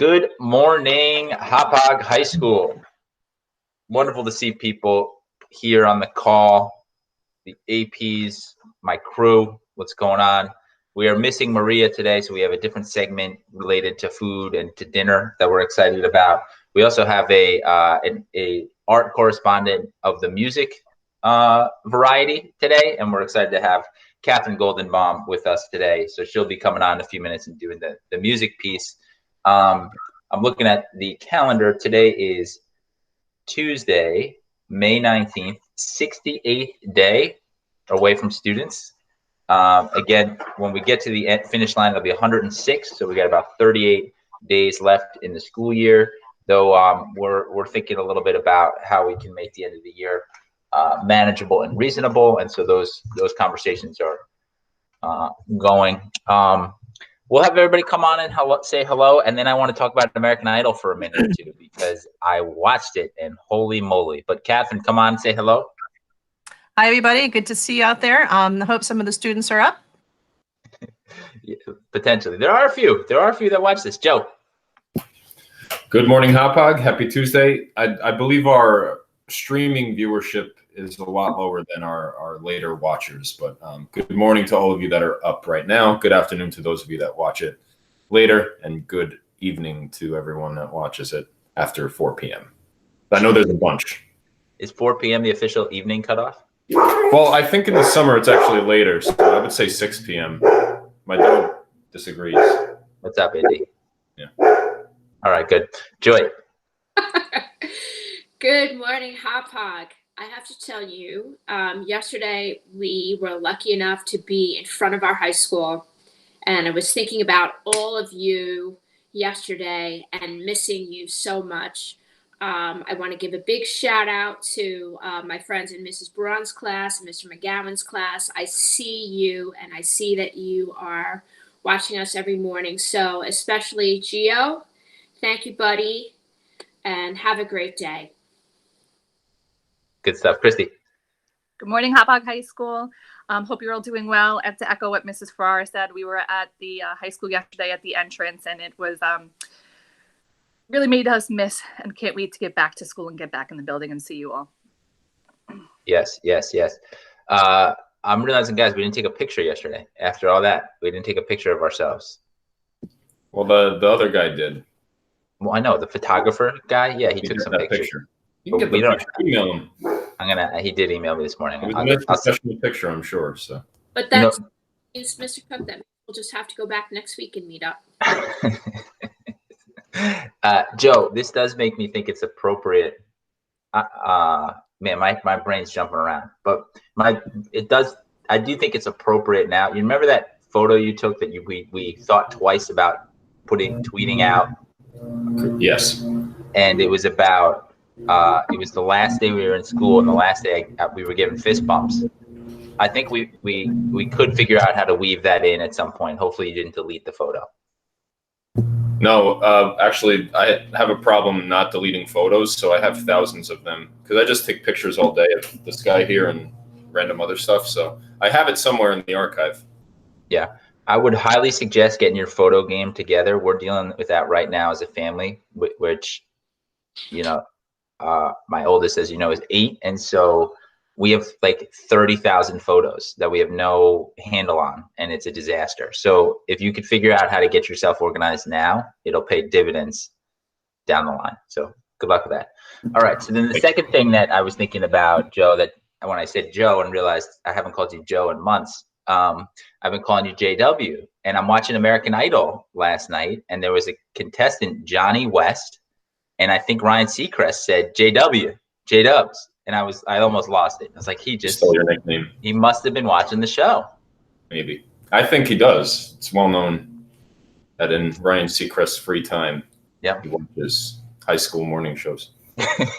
Good morning, Hauppauge High School. Wonderful to see people here on the call, the APs, my crew, what's going on. We are missing Maria today, so we have a different segment related to food and to dinner that we're excited about. We also have a art correspondent of the music variety today, and we're excited to have Catherine Goldenbaum with us today. So she'll be coming on in a few minutes and doing the music piece. I'm looking at the calendar. Today is Tuesday, May 19th, 68th day away from students. Again, when we get to the finish line, it'll be 106. So we got about 38 days left in the school year, though we're thinking a little bit about how we can make the end of the year manageable and reasonable. And so those conversations are going. We'll have everybody come on and say hello, and then I want to talk about American Idol for a minute or two because I watched it and holy moly. But Catherine, come on and say hello. Hi, everybody. Good to see you out there. I hope some of the students are up. Yeah, potentially. There are a few that watch this. Joe. Good morning, Hauppauge. Happy Tuesday. I believe our streaming viewership is a lot lower than our later watchers, but good morning to all of you that are up right now. Good afternoon to those of you that watch it later, and good evening to everyone that watches it after 4 p.m. I know there's a bunch. Is 4 p.m. the official evening cutoff? Well, I think in the summer it's actually later, so I would say 6 p.m. My dog disagrees. What's up, Indy? Yeah. All right, good. Joy. Good morning, Hauppauge. I have to tell you, yesterday we were lucky enough to be in front of our high school, and I was thinking about all of you yesterday and missing you so much. I want to give a big shout out to my friends in Mrs. Braun's class and Mr. McGowan's class. I see you, and I see that you are watching us every morning. So especially Gio, thank you, buddy, and have a great day. Good stuff. Christy. Good morning, Hauppauge High School. Hope you're all doing well. I have to echo what Mrs. Farrar said. We were at the high school yesterday at the entrance, and it was really made us miss and can't wait to get back to school and get back in the building and see you all. Yes. I'm realizing, guys, we didn't take a picture yesterday. After all that, we didn't take a picture of ourselves. Well, the other guy did. Well, I know the photographer guy. Yeah, he took some pictures. You can get the picture. Email him. He did email me this morning. It was a nice professional picture, I'm sure. So. But that's Mr. Cook. That we'll just have to go back next week and meet up. Joe, this does make me think it's appropriate. Man, my brain's jumping around, but I do think it's appropriate now. You remember that photo you took that we thought twice about tweeting out? Yes. And it was about it was the last day we were in school, and the last day we were given fist bumps. I think we could figure out how to weave that in at some point. Hopefully you didn't delete the photo. No, actually, I have a problem not deleting photos, so I have thousands of them because I just take pictures all day of this guy here and random other stuff. So I have it somewhere in the archive. Yeah. I would highly suggest getting your photo game together. We're dealing with that right now as a family, which, my oldest, as you know, is 8. And so we have like 30,000 photos that we have no handle on, and it's a disaster. So if you could figure out how to get yourself organized now, it'll pay dividends down the line. So good luck with that. All right. So then the second thing that I was thinking about, Joe, that when I said Joe and realized I haven't called you Joe in months, I've been calling you JW. And I'm watching American Idol last night, and there was a contestant, Johnny West, and I think Ryan Seacrest said JW, J-Dubs. And I almost lost it. I was like, he just stole your nickname. He must have been watching the show. Maybe. I think he does. It's well known that in Ryan Seacrest's free time, he watches high school morning shows.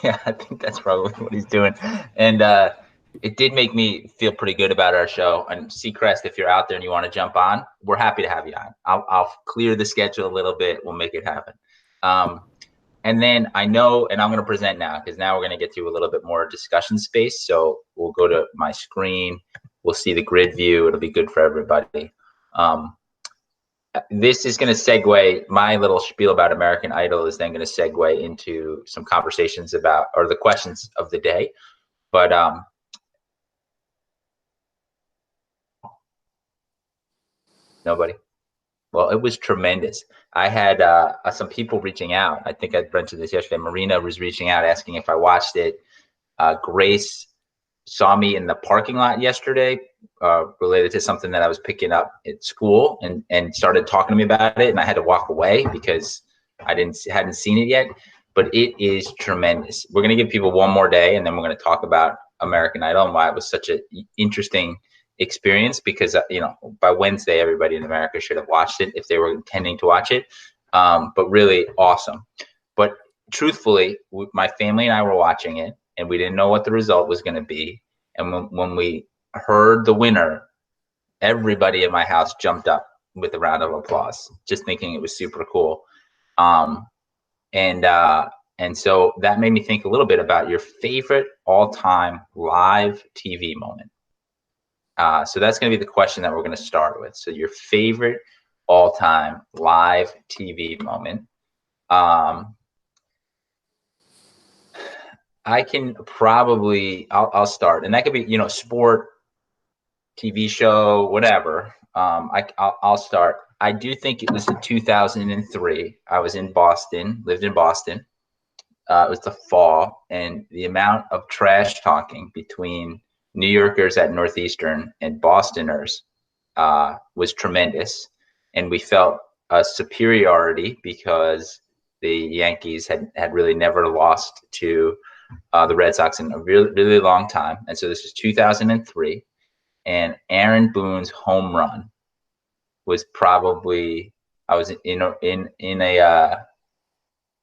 Yeah, I think that's probably what he's doing. And it did make me feel pretty good about our show. And Seacrest, if you're out there and you want to jump on, we're happy to have you on. I'll clear the schedule a little bit. We'll make it happen. And then I know, and I'm going to present now because now we're going to get to a little bit more discussion space. So we'll go to my screen. We'll see the grid view. It'll be good for everybody. this is going to segue, my little spiel about American Idol is then going to segue into some conversations about, or the questions of the day. But nobody. Well, it was tremendous. I had some people reaching out. I think I mentioned this yesterday. Marina was reaching out asking if I watched it. Grace saw me in the parking lot yesterday related to something that I was picking up at school, and started talking to me about it. And I had to walk away because I hadn't seen it yet. But it is tremendous. We're going to give people one more day, and then we're going to talk about American Idol and why it was such an interesting experience, because by Wednesday everybody in America should have watched it if they were intending to watch it. But really awesome. But truthfully, my family and I were watching it, and we didn't know what the result was going to be. And when we heard the winner, everybody in my house jumped up with a round of applause, just thinking it was super cool. And so that made me think a little bit about your favorite all-time live TV moment. So that's going to be the question that we're going to start with. So your favorite all-time live TV moment. I can probably, I'll start, and that could be, sport, TV show, whatever. I'll start. I do think it was in 2003. I was in Boston, lived in Boston. It was the fall, and the amount of trash talking between New Yorkers at Northeastern and Bostoners was tremendous. And we felt a superiority because the Yankees had really never lost to the Red Sox in a really, really long time. And so this was 2003, and Aaron Boone's home run was probably, I was in a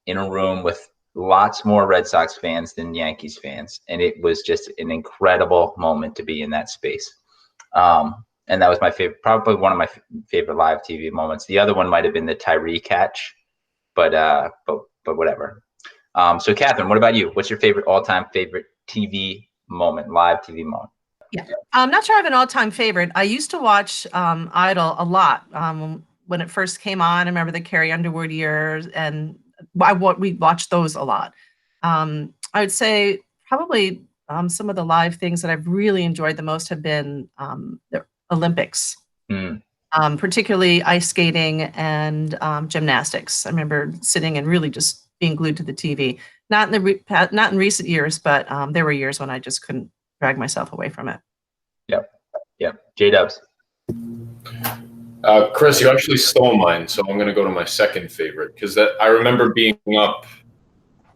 room with lots more Red Sox fans than Yankees fans, and it was just an incredible moment to be in that space. And that was my favorite, probably one of my favorite live TV moments. The other one might have been the Tyree catch, but whatever. So Catherine, what about you? What's your favorite all-time favorite TV moment, live TV moment? Yeah, I'm not sure I have an all-time favorite. I used to watch Idol a lot when it first came on. I remember the Carrie Underwood years, and we watched those a lot. I would say probably some of the live things that I've really enjoyed the most have been the Olympics, particularly ice skating and gymnastics. I remember sitting and really just being glued to the TV. Not in recent years, but there were years when I just couldn't drag myself away from it. Yep. J-Dubs. Chris, you actually stole mine, so I'm going to go to my second favorite, because I remember being up.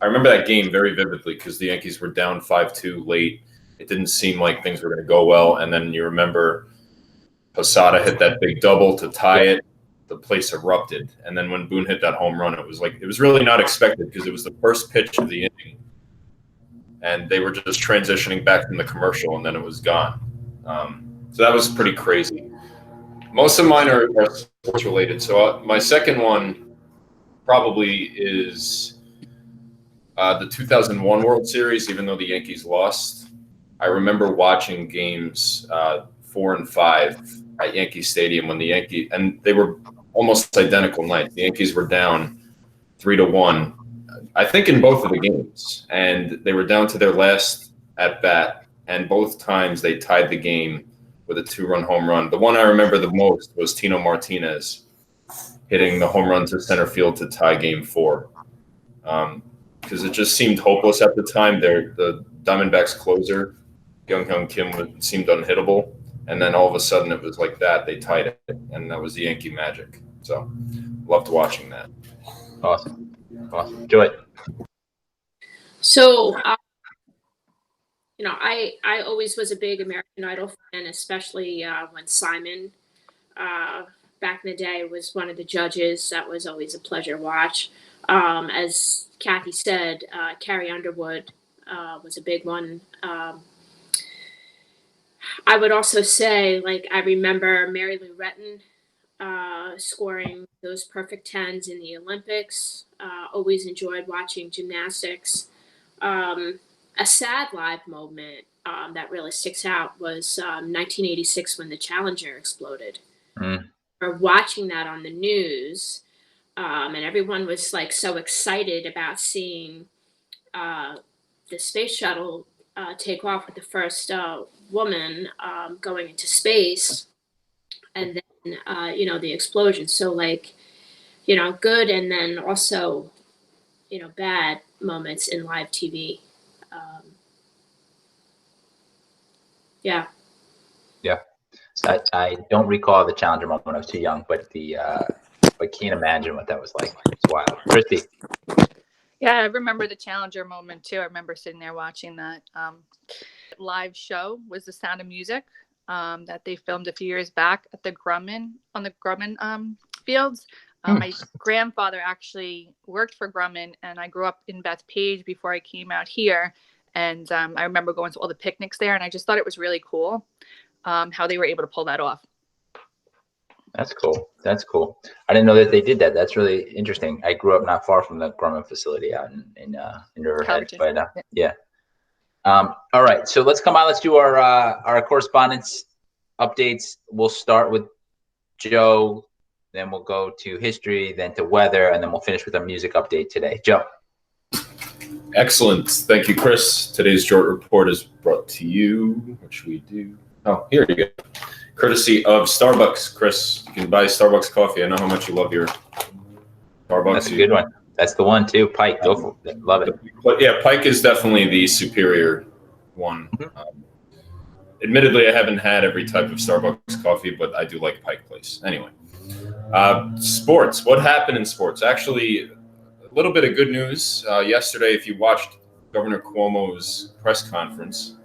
I remember that game very vividly because the Yankees were down 5-2 late. It didn't seem like things were going to go well, and then you remember Posada hit that big double to tie it. The place erupted, and then when Boone hit that home run, it was really not expected because it was the first pitch of the inning, and they were just transitioning back from the commercial, and then it was gone. So that was pretty crazy. Most of mine are sports related. So my second one probably is the 2001 World Series, even though the Yankees lost. I remember watching games 4 and 5 at Yankee Stadium when and they were almost identical nights. The Yankees were down 3-1, I think, in both of the games, and they were down to their last at bat, and both times they tied the game with a 2-run home run. The one I remember the most was Tino Martinez hitting the home run to center field to tie Game 4, because it just seemed hopeless at the time. The Diamondbacks closer, Young Kim, seemed unhittable, and then all of a sudden it was like that. They tied it, and that was the Yankee magic. So loved watching that. Awesome. Joy. So, I always was a big American Idol fan, especially when Simon, back in the day, was one of the judges. That was always a pleasure to watch. As Kathy said, Carrie Underwood was a big one. I would also say, I remember Mary Lou Retton scoring those perfect tens in the Olympics. Always enjoyed watching gymnastics. A sad live moment that really sticks out was 1986 when the Challenger exploded. watching that on the news, and everyone was like so excited about seeing the space shuttle take off with the first woman going into space, and then the explosion. So like, good, and then also bad moments in live TV. Yeah. Yeah. I don't recall the Challenger moment. I was too young, but I can't imagine what that was like. It's wild. Christy. Yeah, I remember the Challenger moment too. I remember sitting there watching that live show. Was The Sound of Music that they filmed a few years back at the Grumman fields. My grandfather actually worked for Grumman, and I grew up in Bethpage before I came out here. And I remember going to all the picnics there, and I just thought it was really cool how they were able to pull that off. That's cool. That's cool. I didn't know that they did that. That's really interesting. I grew up not far from the Grumman facility out in Riverhead. But yeah. All right. So let's come on. Let's do our correspondence updates. We'll start with Joe, then we'll go to history, then to weather, and then we'll finish with our music update today. Joe. Excellent. Thank you, Chris. Today's short report is brought to you. What should we do? Oh, here you go. Courtesy of Starbucks. Chris, you can buy Starbucks coffee. I know how much you love your Starbucks. That's a good one. That's the one, too. Pike. Go for it. Love it. But yeah, Pike is definitely the superior one. Admittedly, I haven't had every type of Starbucks coffee, but I do like Pike Place. Anyway, sports. What happened in sports? Actually, a little bit of good news. Yesterday, if you watched Governor Cuomo's press conference,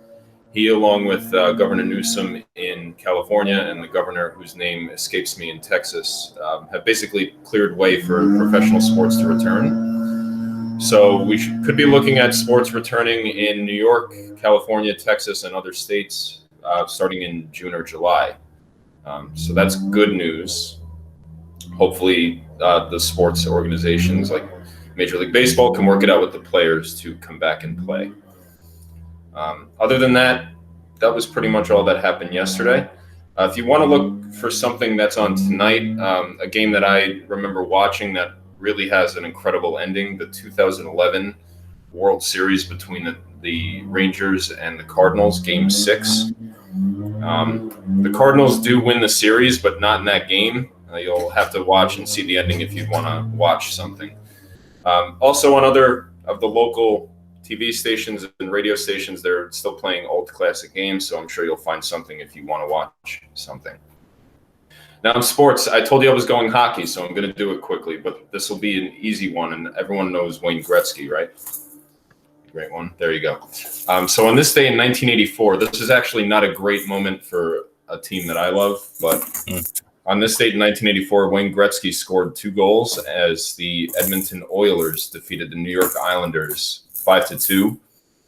he, along with Governor Newsom in California and the governor whose name escapes me in Texas, have basically cleared way for professional sports to return. So we could be looking at sports returning in New York, California, Texas, and other states starting in June or July. So that's good news. Hopefully the sports organizations like Major League Baseball can work it out with the players to come back and play. Other than that, that was pretty much all that happened yesterday. If you want to look for something that's on tonight, a game that I remember watching that really has an incredible ending, the 2011 World Series between the Rangers and the Cardinals, Game 6. The Cardinals do win the series, but not in that game. You'll have to watch and see the ending if you want to watch something. Also, on other of the local TV stations and radio stations, they're still playing old classic games, so I'm sure you'll find something if you want to watch something. Now in sports, I told you I was going hockey, so I'm going to do it quickly, but this will be an easy one, and everyone knows Wayne Gretzky, right? Great one. There you go. So on this day in 1984, this is actually not a great moment for a team that I love, but on this date in 1984, Wayne Gretzky scored 2 goals as the Edmonton Oilers defeated the New York Islanders 5-2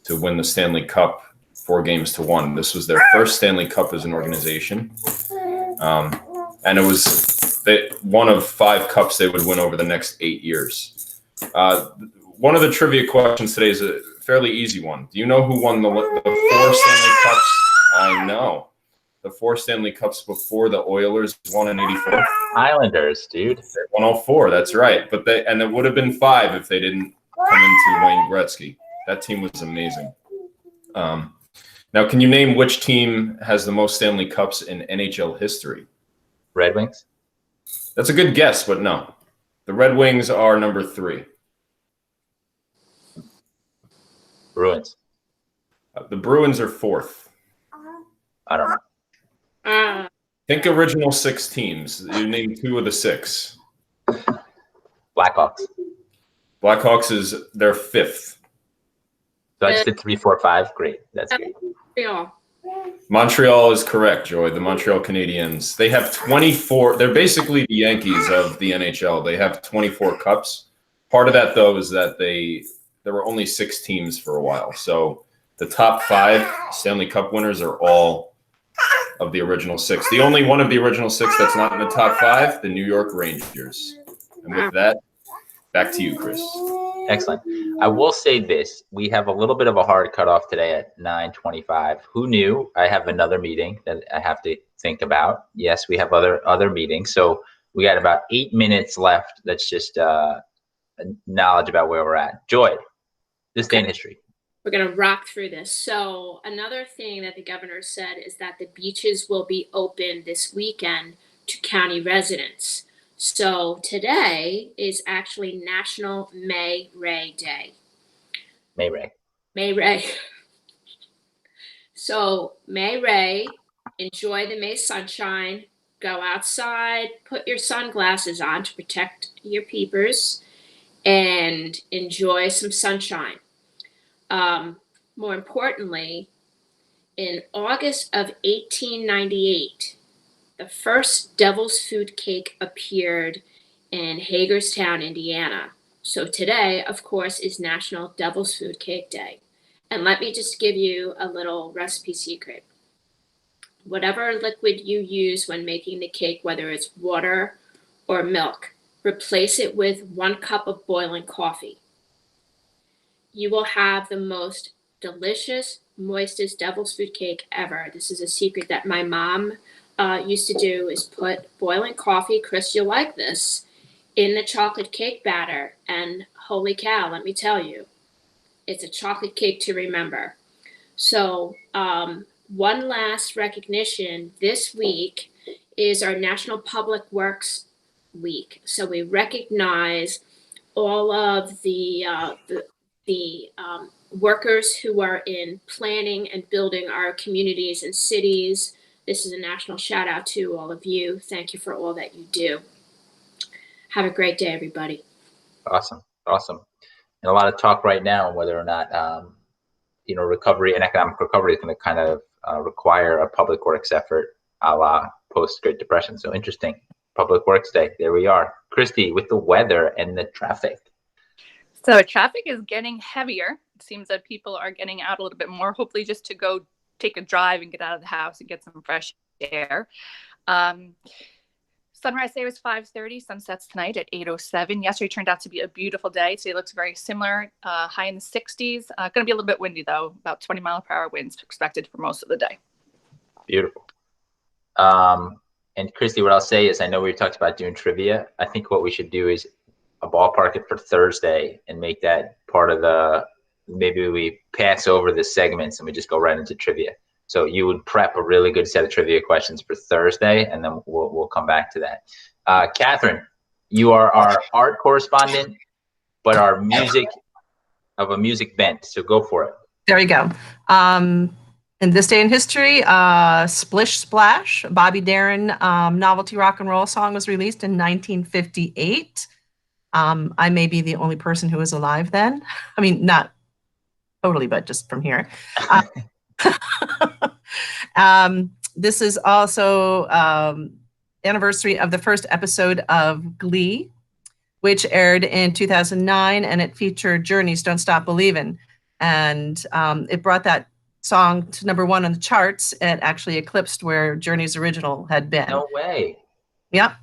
to win the Stanley Cup 4-1. This was their first Stanley Cup as an organization. And it was one of 5 cups they would win over the next 8 years. One of the trivia questions today is a fairly easy one. Do you know who won the 4 Stanley Cups? I know. The 4 Stanley Cups before the Oilers won in 84. Islanders, dude. They won all 4, that's right. But it would have been 5 if they didn't come into Wayne Gretzky. That team was amazing. Now, can you name which team has the most Stanley Cups in NHL history? Red Wings? That's a good guess, but no. The Red Wings are number 3. Bruins? The Bruins are 4th. I don't know. Think original 6 teams. You name 2 of the 6. Blackhawks? Blackhawks is their 5th. So I just did 3, 4, 5. Great. That's great. Montreal is correct, Joy. The Montreal Canadiens. They have 24. They're basically the Yankees of the NHL. They have 24 cups. Part of that, though, is that there were only 6 teams for a while. So the top 5 Stanley Cup winners are all of the original 6. The only one of the original 6 that's not in the top 5, the New York Rangers. And with that, back to you, Chris. Excellent. I will say this: we have a little bit of a hard cutoff today at 9:25. Who knew? I have another meeting that I have to think about. Yes, we have other meetings, so we got about 8 minutes left. That's just knowledge about where we're at. Joy, this day in history. We're going to rock through this. So another thing that the governor said is that the beaches will be open this weekend to county residents. So today is actually National May Ray Day. May Ray. May Ray. So May Ray, enjoy the May sunshine. Go outside, put your sunglasses on to protect your peepers, and enjoy some sunshine. More importantly, in August of 1898, the first devil's food cake appeared in Hagerstown, Indiana. So today, of course, is National Devil's Food Cake Day. And let me just give you a little recipe secret. Whatever liquid you use when making the cake, whether it's water or milk, replace it with 1 cup of boiling coffee. You will have the most delicious, moistest devil's food cake ever. This is a secret that my mom used to do, is put boiling coffee, Chris, you'll like this, in the chocolate cake batter. And holy cow, let me tell you, it's a chocolate cake to remember. So one last recognition this week is our National Public Works Week. So we recognize all of the workers who are in planning and building our communities and cities. This is a national shout out to all of you. Thank you for all that you do. Have a great day, everybody. Awesome. And a lot of talk right now on whether or not recovery and economic recovery is going to kind of require a public works effort, a la post Great Depression. So interesting. Public Works Day. There we are. Christy, with the weather and the traffic. So traffic is getting heavier. It seems that people are getting out a little bit more, hopefully just to go take a drive and get out of the house and get some fresh air. Sunrise today was 5:30. Sunsets tonight at 8:07. Yesterday turned out to be a beautiful day. Today looks very similar. High in the 60s. Going to be a little bit windy though. About 20-mile-per-hour winds expected for most of the day. Beautiful. And Christy, what I'll say is, I know we talked about doing trivia. I think what we should do is a ballpark it for Thursday and make that part of the, maybe we pass over the segments and we just go right into trivia. So you would prep a really good set of trivia questions for Thursday, and then we'll come back to that. Catherine, you are our art correspondent, but our music bent. So go for it. There we go. In this day in history, Splish Splash, Bobby Darin novelty rock and roll song was released in 1958. I may be the only person who was alive then. I mean, not totally, but just from here. This is also anniversary of the first episode of Glee, which aired in 2009, and it featured Journey's Don't Stop Believin'. And it brought that song to #1 on the charts. It actually eclipsed where Journey's original had been. No way. Yep.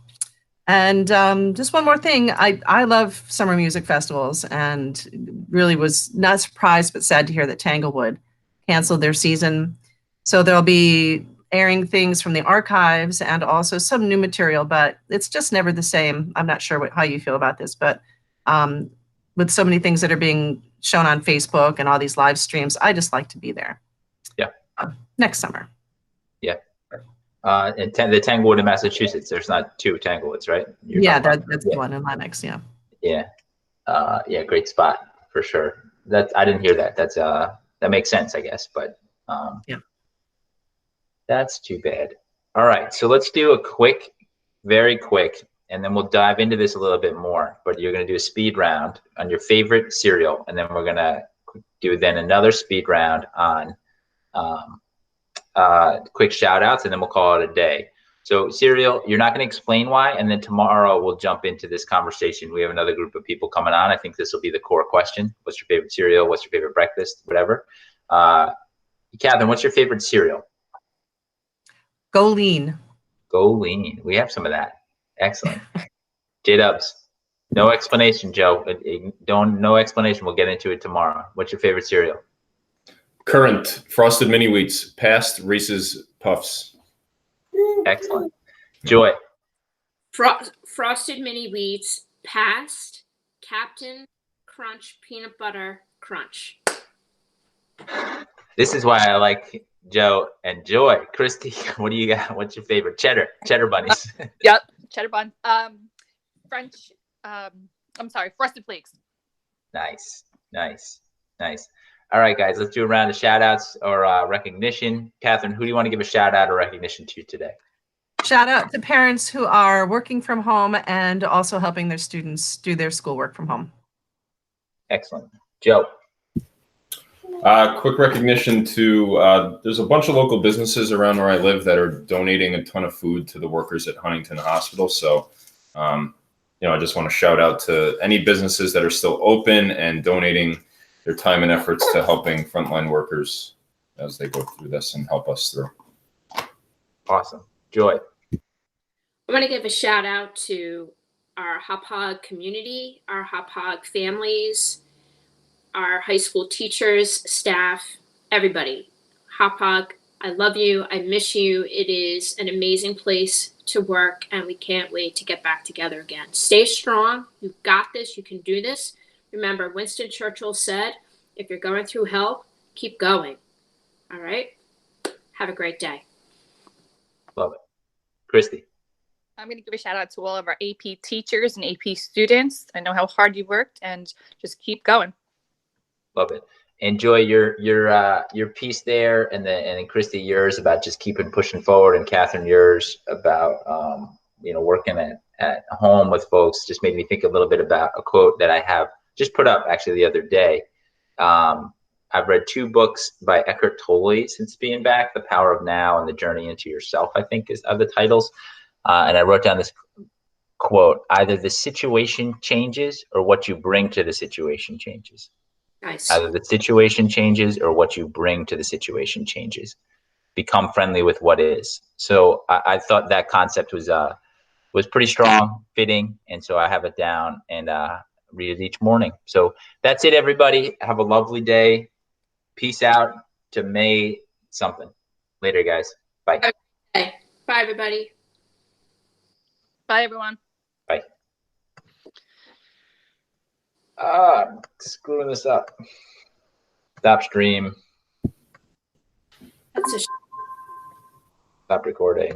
And just one more thing, I love summer music festivals, and really was not surprised but sad to hear that Tanglewood canceled their season. So there'll be airing things from the archives and also some new material, but it's just never the same. I'm not sure how you feel about this, but with so many things that are being shown on Facebook and all these live streams, I just like to be there. Yeah. Next summer. Yeah. And the Tanglewood in Massachusetts, there's not 2 Tanglewoods, right? That's the one in Lenox. Yeah. Yeah. Great spot for sure. I didn't hear that. That makes sense, I guess, but yeah. That's too bad. All right, so let's do a quick, very quick, and then we'll dive into this a little bit more. But you're going to do a speed round on your favorite cereal, and then we're going to do then another speed round on quick shout outs, and then we'll call it a day. So cereal, you're not going to explain why, and then tomorrow we'll jump into this conversation. We have another group of people coming on. I think this will be the core question. What's your favorite cereal? What's your favorite breakfast? Whatever. Catherine, what's your favorite cereal? Go Lean. Go Lean. We have some of that. Excellent. J-Dubs. No explanation, Joe. No explanation. We'll get into it tomorrow. What's your favorite cereal? Current Frosted Mini Wheats. Past Reese's Puffs. Excellent. Joy. Frosted Mini Wheats. Past Captain Crunch Peanut Butter Crunch. This is why I like Joe and Joy. Christy, what do you got? What's your favorite? Cheddar bunnies. Yep, cheddar bun. French. I'm sorry, Frosted Flakes. Nice. All right, guys, let's do a round of shout outs or recognition. Catherine, who do you want to give a shout out or recognition to today? Shout out to parents who are working from home and also helping their students do their schoolwork from home. Excellent. Joe. Quick recognition to there's a bunch of local businesses around where I live that are donating a ton of food to the workers at Huntington Hospital. So, I just want to shout out to any businesses that are still open and donating their time and efforts to helping frontline workers as they go through this and help us through. Awesome. Joy. I want to give a shout out to our Hauppauge community, our Hauppauge families, our high school teachers, staff, everybody. Hauppauge, I love you. I miss you. It is an amazing place to work, and we can't wait to get back together again. Stay strong. You've got this. You can do this. Remember, Winston Churchill said, if you're going through hell, keep going. All right? Have a great day. Love it. Christy. I'm going to give a shout out to all of our AP teachers and AP students. I know how hard you worked, and just keep going. Love it. Enjoy your piece there, and then Christy, yours about just keeping pushing forward, and Catherine, yours about working at home with folks. Just made me think a little bit about a quote that I have just put up actually the other day. I've read 2 books by Eckhart Tolle since being back. The Power of Now and The Journey into Yourself, I think, are the titles. And I wrote down this quote: either the situation changes or what you bring to the situation changes. Nice. Either the situation changes or what you bring to the situation changes. Become friendly with what is. So I thought that concept was pretty strong, fitting, and so I have it down and read it each morning. So that's it, everybody. Have a lovely day. Peace out to May something. Later, guys. Bye. Okay. Bye, everybody. Bye, everyone. Bye. I'm screwing this up. Stop stream. That's a Stop recording.